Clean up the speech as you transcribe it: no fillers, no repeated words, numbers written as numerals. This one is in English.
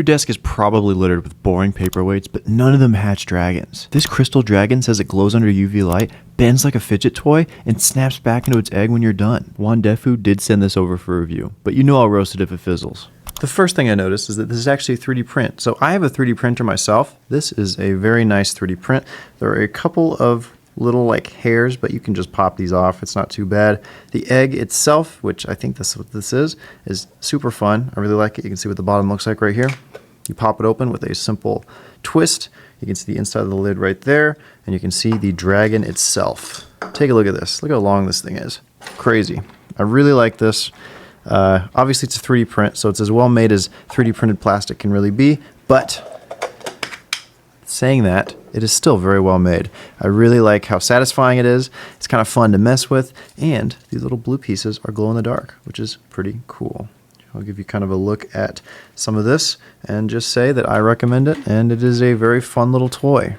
Your desk is probably littered with boring paperweights, but none of them hatch dragons. This crystal dragon says it glows under UV light, bends like a fidget toy, and snaps back into its egg when you're done. Wandefu did send this over for review, but you know I'll roast it if it fizzles. The first thing I noticed is that this is actually a 3D print. So I have a 3D printer myself. This is a very nice 3D print. There are a couple of little like hairs, but you can just pop these off. It's not too bad. The egg itself, which I think this is what this is super fun. I really like it. You can see what the bottom looks like right here. You pop it open with a simple twist. You can see the inside of the lid right there, and you can see the dragon itself. Take a look at this. Look how long this thing is. Crazy. I really like this. Obviously it's a 3D print, so it's as well made as 3D printed plastic can really be, but saying that, it is still very well made. I really like how satisfying it is. It's kind of fun to mess with, and these little blue pieces are glow in the dark, which is pretty cool. I'll give you kind of a look at some of this and just say that I recommend it, and it is a very fun little toy.